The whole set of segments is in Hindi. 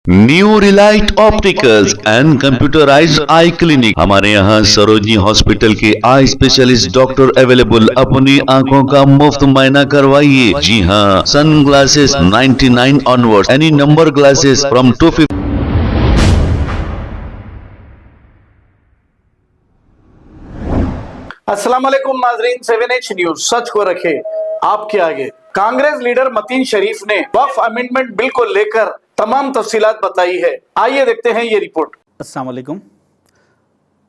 New Relight opticals and computerised I clinic. हमारे यहाँ सरोजनी हॉस्पिटल के आई स्पेशलिस्ट डॉक्टर अवेलेबल। अपनी आंखों का मुफ्त मुआयना करवाइए। जी हाँ, sun glasses 99 onward, any number glasses from 250। अस्सलाम वालेकुम नाजरीन, 7H न्यूज सच को रखे आपके आगे। कांग्रेस लीडर मतीन शरीफ ने वक्फ अमेंडमेंट बिल को लेकर तमाम तफसीलात बताई है। आइए देखते हैं ये रिपोर्ट। अस्सलाम वालेकुम।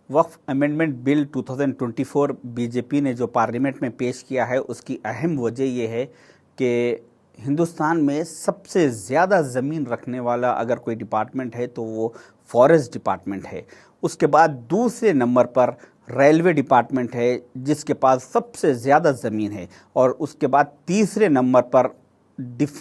वक्फ अमेंडमेंट बिल 2024 बीजेपी ने जो पार्लियामेंट में पेश किया है, उसकी अहम वजह यह है कि हिंदुस्तान में सबसे ज़्यादा ज़मीन रखने वाला अगर कोई डिपार्टमेंट है तो वो फॉरेस्ट डिपार्टमेंट है। उसके बाद दूसरे नंबर पर रेलवे डिपार्टमेंट है जिसके पास सबसे ज़्यादा ज़मीन है, और उसके बाद तीसरे नंबर पर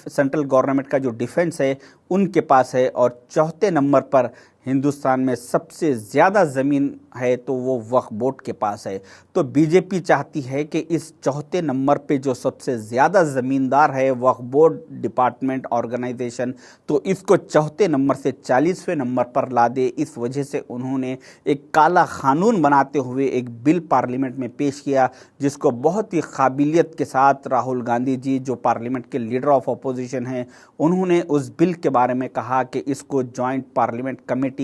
सेंट्रल गवर्नमेंट का जो डिफेंस है उनके पास है, और चौथे नंबर पर हिंदुस्तान में सबसे ज़्यादा ज़मीन है तो वो वक्फ बोर्ड के पास है। तो बीजेपी चाहती है कि इस चौथे नंबर पे जो सबसे ज़्यादा ज़मींदार है वक्फ बोर्ड डिपार्टमेंट ऑर्गेनाइजेशन, तो इसको चौथे नंबर से 40वें नंबर पर ला दे। इस वजह से उन्होंने एक काला कानून बनाते हुए एक बिल पार्लियामेंट में पेश किया, जिसको बहुत ही काबिलियत के साथ राहुल गांधी जी, जो पार्लियामेंट के लीडर ऑफ अपोजिशन हैं, उन्होंने उस बिल के बारे में कहा कि इसको जॉइंट पार्लियामेंट कमेटी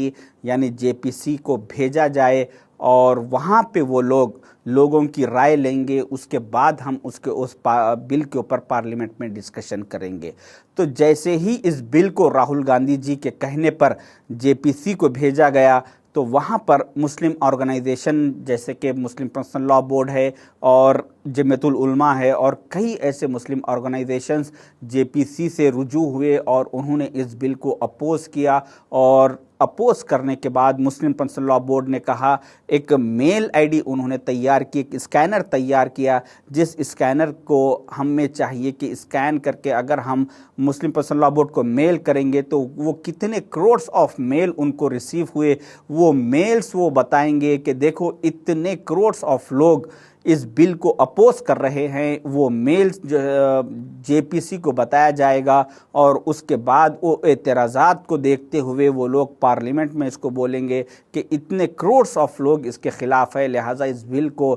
यानी जेपीसी को भेजा जाए, और वहाँ पे वो लोगों की राय लेंगे। उसके बाद हम उस बिल के ऊपर पार्लियामेंट में डिस्कशन करेंगे। तो जैसे ही इस बिल को राहुल गांधी जी के कहने पर जेपीसी को भेजा गया, तो वहाँ पर मुस्लिम ऑर्गेनाइजेशन जैसे कि मुस्लिम पर्सनल लॉ बोर्ड है और जमीयतुल उलमा है और कई ऐसे मुस्लिम ऑर्गेनाइजेशंस जेपीसी से रुजू हुए और उन्होंने इस बिल को अपोज किया। और अपोज करने के बाद मुस्लिम पर्सनल लॉ बोर्ड ने कहा, एक मेल आईडी उन्होंने तैयार की, एक स्कैनर तैयार किया, जिस स्कैनर को हमें चाहिए कि स्कैन करके अगर हम मुस्लिम पर्सनल लॉ बोर्ड को मेल करेंगे तो वो कितने करोड्स ऑफ मेल उनको रिसीव हुए, वो मेल्स वो बताएंगे कि देखो इतने करोड्स ऑफ लोग इस बिल को अपोज कर रहे हैं। वो मेल्स जेपीसी को बताया जाएगा, और उसके बाद वो एतराज़ात को देखते हुए वो लोग पार्लियामेंट में इसको बोलेंगे कि इतने करोड्स ऑफ लोग इसके ख़िलाफ़ है, लिहाजा इस बिल को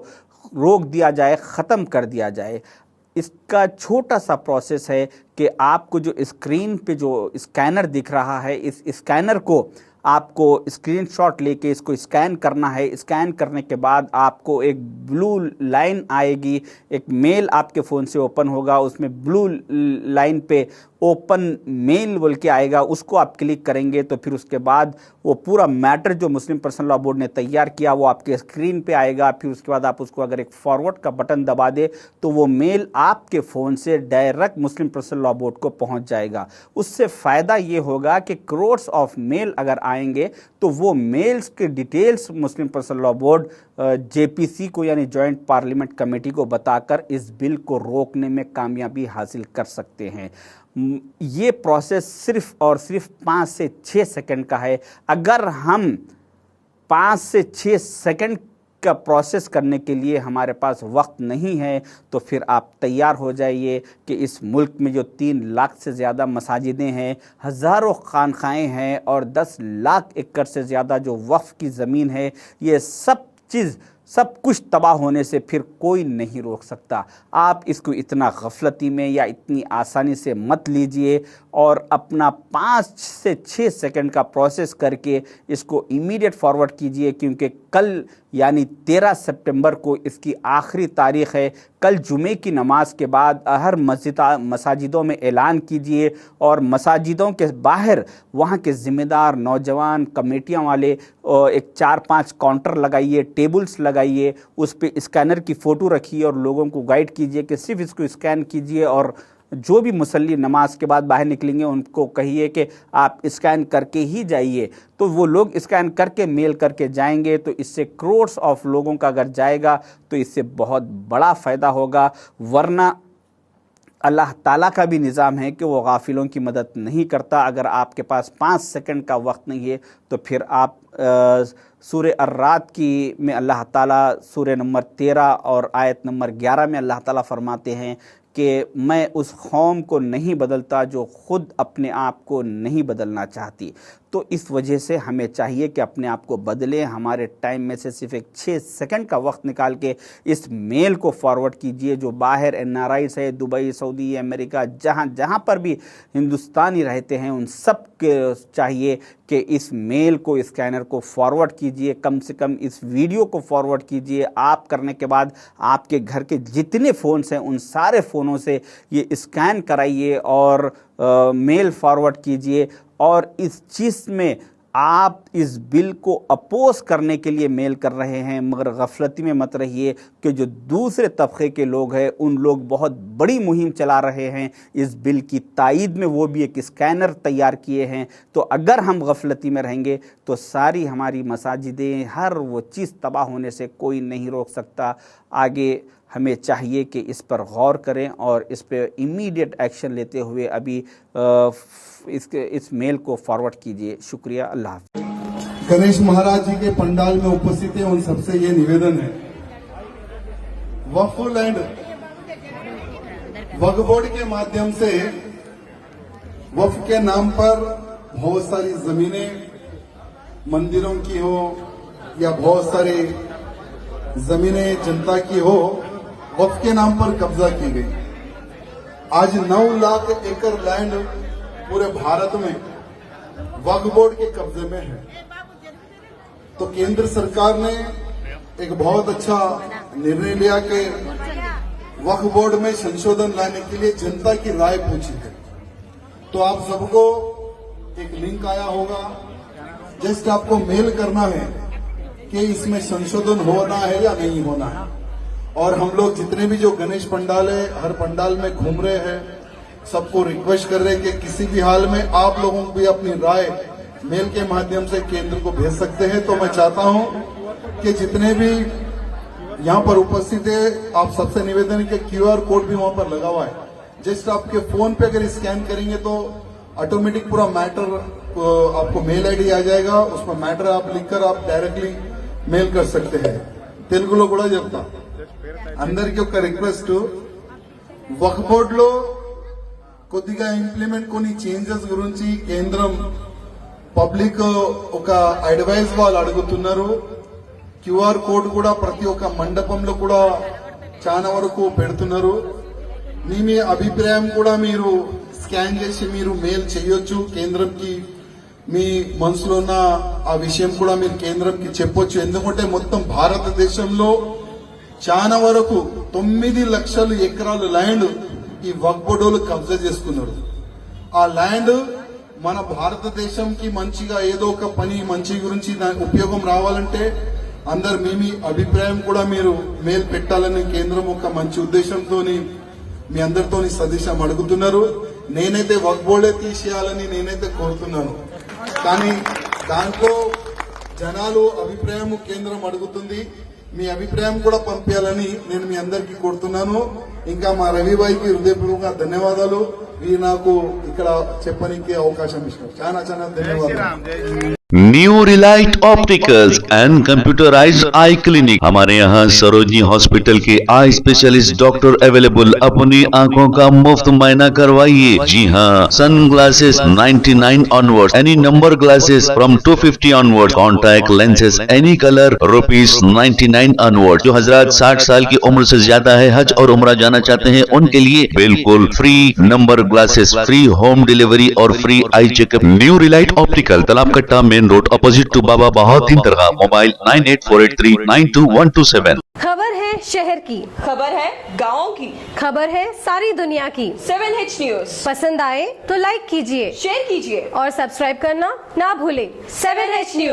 रोक दिया जाए, ख़त्म कर दिया जाए। इसका छोटा सा प्रोसेस है कि आपको जो स्क्रीन पे जो स्कैनर दिख रहा है, इस स्कैनर को आपको स्क्रीनशॉट लेके इसको स्कैन करना है। स्कैन करने के बाद आपको एक ब्लू लाइन आएगी, एक मेल आपके फ़ोन से ओपन होगा, उसमें ब्लू लाइन पे ओपन मेल बोल के आएगा, उसको आप क्लिक करेंगे तो फिर उसके बाद वो पूरा मैटर जो मुस्लिम पर्सनल लॉ बोर्ड ने तैयार किया वो आपके स्क्रीन पे आएगा। फिर उसके बाद आप उसको अगर एक फॉरवर्ड का बटन दबा दे तो वो मेल आपके फ़ोन से डायरेक्ट मुस्लिम पर्सनल लॉ बोर्ड को पहुंच जाएगा। उससे फ़ायदा ये होगा कि करोड्स ऑफ मेल अगर आएंगे तो वो मेल्स के डिटेल्स मुस्लिम पर्सनल लॉ बोर्ड जेपीसी को यानी जॉइंट पार्लियामेंट कमेटी को बताकर इस बिल को रोकने में कामयाबी हासिल कर सकते हैं। ये प्रोसेस सिर्फ और सिर्फ 5 से 6 सेकंड का है। अगर हम 5 से 6 सेकंड का प्रोसेस करने के लिए हमारे पास वक्त नहीं है तो फिर आप तैयार हो जाइए कि इस मुल्क में जो 3 लाख से ज़्यादा मसाजिदें हैं, हज़ारों खानखाएँ हैं और 10 लाख एकड़ से ज़्यादा जो वक्फ की ज़मीन है, ये सब कुछ तबाह होने से फिर कोई नहीं रोक सकता। आप इसको इतना गफलती में या इतनी आसानी से मत लीजिए और अपना 5 से 6 सेकंड का प्रोसेस करके इसको इमीडिएट फॉरवर्ड कीजिए, क्योंकि कल यानी 13 सितंबर को इसकी आखिरी तारीख़ है। कल जुमे की नमाज के बाद हर मसाजिदों में ऐलान कीजिए और मसाजिदों के बाहर वहाँ के ज़िम्मेदार नौजवान कमेटियाँ वाले एक 4-5 काउंटर लगाइए, टेबल्स लगाइए, उस पे स्कैनर की फ़ोटो रखिए और लोगों को गाइड कीजिए कि सिर्फ इसको स्कैन कीजिए, और जो भी मुसल्ली नमाज के बाद बाहर निकलेंगे उनको कहिए कि आप स्कैन करके ही जाइए। तो वो लोग स्कैन करके मेल करके जाएंगे, तो इससे करोड्स ऑफ लोगों का अगर जाएगा तो इससे बहुत बड़ा फ़ायदा होगा। वरना अल्लाह ताला का भी निज़ाम है कि वो गाफिलों की मदद नहीं करता। अगर आपके पास 5 सेकंड का वक्त नहीं है तो फिर आप सूरह अर्राद की में अल्लाह ताला सूरह नंबर 13 और आयत नंबर 11 में अल्लाह ताला फरमाते हैं कि मैं उस कौम को नहीं बदलता जो खुद अपने आप को नहीं बदलना चाहती। तो इस वजह से हमें चाहिए कि अपने आप को बदलें। हमारे टाइम में से सिर्फ एक 6 सेकंड का वक्त निकाल के इस मेल को फॉरवर्ड कीजिए। जो बाहर NRIs है, दुबई, सऊदी, अमेरिका, जहाँ पर भी हिंदुस्तानी रहते हैं, उन सब के चाहिए कि इस मेल को, स्कैनर को फॉरवर्ड कीजिए। कम से कम इस वीडियो को फॉरवर्ड कीजिए। आप करने के बाद आपके घर के जितने फ़ोन्स हैं उन सारे फ़ोनों से ये स्कैन कराइए और मेल फॉरवर्ड कीजिए। और इस चीज़ में आप इस बिल को अपोज करने के लिए मेल कर रहे हैं, मगर गफलती में मत रहिए कि जो दूसरे तबके के लोग हैं उन लोग बहुत बड़ी मुहिम चला रहे हैं इस बिल की तायीद में। वो भी एक स्कैनर तैयार किए हैं। तो अगर हम गफलती में रहेंगे तो सारी हमारी मसाजिदें, हर वो चीज़ तबाह होने से कोई नहीं रोक सकता। आगे हमें चाहिए कि इस पर गौर करें और इस पर इमीडिएट एक्शन लेते हुए अभी इस मेल को फॉरवर्ड कीजिए। शुक्रिया। अल्लाह हाफ़िज़। गणेश महाराज जी के पंडाल में उपस्थित है, उन सबसे ये निवेदन है, वक्फ लैंड वक्फ बोर्ड के माध्यम से वक्फ के नाम पर बहुत सारी जमीनें मंदिरों की हो या बहुत सारी जमीनें जनता की हो, वक्फ के नाम पर कब्जा की गई। आज 9 लाख एकड़ लैंड पूरे भारत में वक्फ बोर्ड के कब्जे में है। तो केंद्र सरकार ने एक बहुत अच्छा निर्णय लिया कि वक्फ बोर्ड में संशोधन लाने के लिए जनता की राय पूछी है। तो आप सबको एक लिंक आया होगा, जस्ट आपको मेल करना है कि इसमें संशोधन होना है या नहीं होना है। और हम लोग जितने भी जो गणेश पंडाल है, हर पंडाल में घूम रहे हैं, सबको रिक्वेस्ट कर रहे हैं कि किसी भी हाल में आप लोगों को भी अपनी राय मेल के माध्यम से केंद्र को भेज सकते हैं। तो मैं चाहता हूं कि जितने भी यहां पर उपस्थित है, आप सबसे निवेदन है कि QR कोड भी वहां पर लगा हुआ है। जस्ट आपके फोन पे अगर स्कैन करेंगे तो ऑटोमेटिक पूरा मैटर आपको मेल ID आ जाएगा। उसमें मैटर आप लिखकर आप डायरेक्टली मेल कर सकते हैं। తెలుగులో కూడా చెప్తా, అందరికీ ఒక రిక్వెస్ట్, వక్ఫ్ బోర్డులో కొద్దిగా ఇంప్లిమెంట్ కొన్ని చేంజెస్ గురించి కేంద్రం పబ్లిక్ ఒక అడ్వైస్ వాళ్ళు అడుగుతున్నారు. QR కోడ్ కూడా ప్రతి ఒక్క మండపంలో కూడా చాలా వరకు పెడుతున్నారు. మీ అభిప్రాయం కూడా మీరు స్కాన్ చేసి మీరు మెయిల్ చేయొచ్చు కేంద్రంకి. మీ మనసులో ఉన్న ఆ విషయం కూడా మీరు కేంద్రంకి చెప్పొచ్చు. ఎందుకంటే మొత్తం భారతదేశంలో చాలా వరకు 9 లక్షల ఎకరాల ల్యాండ్ ఈ వక్ఫ్ బోర్డులు కబ్జా చేసుకున్నారు. ఆ ల్యాండ్ మన భారతదేశంకి మంచిగా ఏదో ఒక పని మంచి గురించి ఉపయోగం రావాలంటే అందరు మీ అభిప్రాయం కూడా మీరు మెయిల్ పెట్టాలని కేంద్రం ఒక మంచి ఉద్దేశంతో మీ అందరితో సదేశం అడుగుతున్నారు. నేనైతే వక్ఫ్ బోర్డే తీసేయాలని నేనైతే కోరుతున్నాను. కానీ దాంట్లో జనాలు అభిప్రాయం కేంద్రం అడుగుతుంది. మీ అభిప్రాయం కూడా పంపించాలని నేను మీ అందరికీ కోరుతున్నాను. ఇంకా మా రవిబాయికి హృదయపూర్వక ధన్యవాదాలు. మీరు నాకు ఇక్కడ చెప్పడానికి అవకాశం ఇచ్చారు. చాలా చాలా ధన్యవాదాలు. New Relight opticals and computerised I clinic. हमारे यहाँ सरोजनी हॉस्पिटल के आई स्पेशलिस्ट डॉक्टर अवेलेबल। अपनी आंखों का मुफ्त मायना करवाइए। जी हाँ, sun glasses 99 onward, any number glasses from 250 onward, contact lenses any colour ₹99 onward. जो हजरात 60 साल की उम्र से ज्यादा है, हज और उम्रा जाना चाहते हैं, उनके लिए बिल्कुल free number glasses, free home delivery और free eye checkup. New relight optical, Talab Katta, main road, opposite to Baba Bahauddin Dargah. Mobile 9848392127। खबर है शहर की, खबर है गाँव की, खबर है सारी दुनिया की। 7H न्यूज पसंद आए तो लाइक कीजिए, शेयर कीजिए और सब्सक्राइब करना ना भूलें। 7H news.